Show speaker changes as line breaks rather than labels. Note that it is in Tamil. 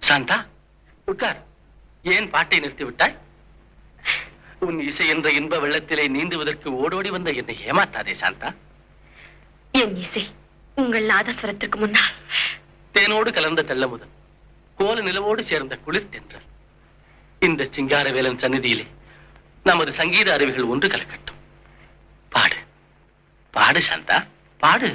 சாந்தா, உட்கார். ஏன் பாட்டை நிறுத்திவிட்டாய்? உன் இசை என்ற இன்ப வெள்ளத்திலே நீந்துவதற்கு ஓடோடி வந்த என்னை ஏமாத்தாதே சாந்தா.
என் இசை உங்கள் நாதஸ்வரத்திற்கு முன்னால்
தேனோடு கலந்த தெள்ளமுதல், கோல நிலவோடு சேர்ந்த குளிர் தென்றல். இந்த சிங்காரவேலன் சந்நிதியிலே நமது சங்கீத அறிவுகள் ஒன்று கலக்கட்டும். பாடு பாடு சாந்தா, பாடு.